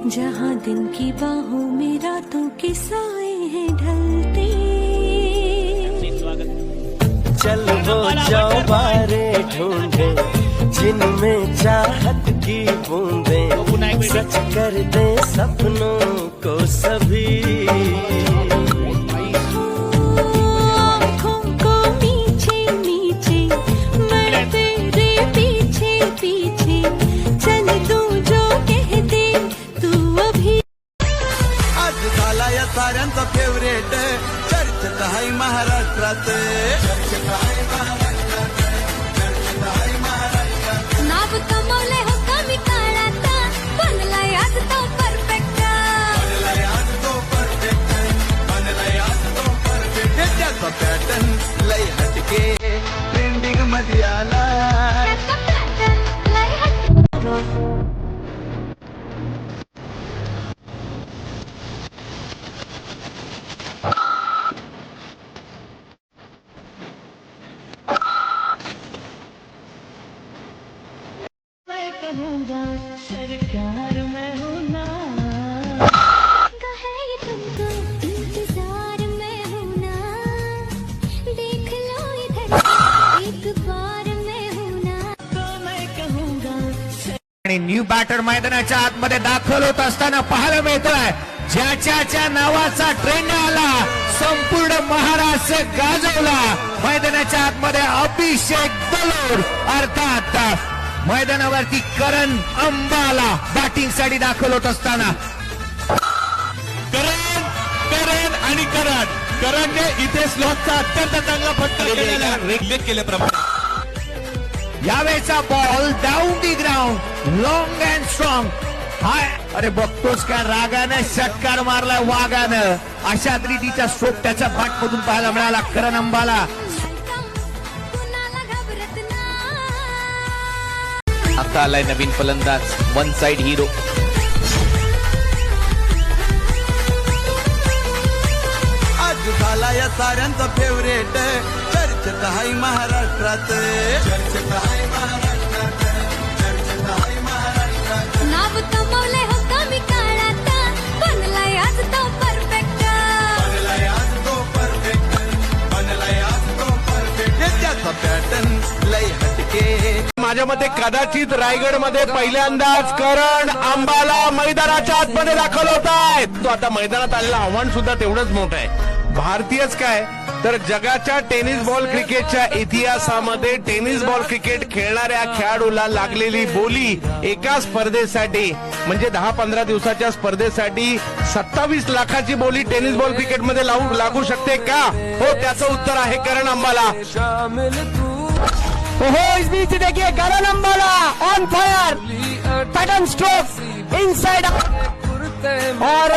जहाँ दिन की बाहों में रातों के साए हैं ढलते। चल वो जाओ बारे ढूंढे जिनमें चाहत की बूंदें, सच कर दे सपनों को सभी। साऱ्यांचा फेवरेट चर्चेत आहे महाराष्ट्रात, नाव कमवले हो कमी काळात, बनलाय आज तो परफेक्ट, त्याचा पॅटर्न लय हटके ट्रेंडिंग मध्ये आला। सरकार में हूँ ना, कहे ये तुमको इंतजार में हूँ ना, देख लो इधर एक बार मैं हूँ ना, तो मैं कहूँगा। आणि न्यू बॅटर मैदानाच्या आतमध्ये दाखल होत असताना पाहायला मिळतोय ज्याच्या नावाचा ट्रेंड आला, संपूर्ण महाराष्ट्र गाजवला। मैदानाच्या आतमध्ये अभिषेक बलोर अर्थात मैदानावरती करण अंबाला बॅटिंग साठी दाखल होत असताना करणने इथे स्लॉटचा अत्यंत चांगला फटका केलेला रेगलेट केल्याप्रमाणे यावेळेचा ball down the ground long and strong. हाय अरे बघतोस का रागानं षटकार मारलाय वाघानं, अशा रीतीचा स्ट्रोक त्याच्या बॅटमधून पाहायला मिळाला करण अंबाला। आता आलाय नवीन फलंदाज वन साइड हिरो। आज झाला या साऱ्यांचा फेवरेट चर्चेत आहे महाराष्ट्रात, नाव कमवले हो कमी काळात, बनलाय आज तो परफेक्ट, त्याचा पॅटर्न लय हटके। माझ्या मते कदाचित रायगड मध्ये पहिल्यांदाच करण अंबाला मैदानाच्या आतमध्ये दाखल होत आहेत। तो आता मैदानात आलेलं आव्हान सुद्धा तेवढंच मोठं आहे। भारतीयच काय तर जगाच्या टेनिस बॉल क्रिकेटच्या इतिहासामध्ये टेनिस बॉल क्रिकेट खेळणाऱ्या खेळाडूला लागलेली बोली एका स्पर्धेसाठी म्हणजे 10-15 दिवसाच्या स्पर्धेसाठी 27 लाखाची बोली टेनिस बॉल क्रिकेटमध्ये लागू शकते का? हो, त्याचं उत्तर आहे करण अंबाला। इस बीच देखिए Karan Ambala on fire, pattern stroke inside और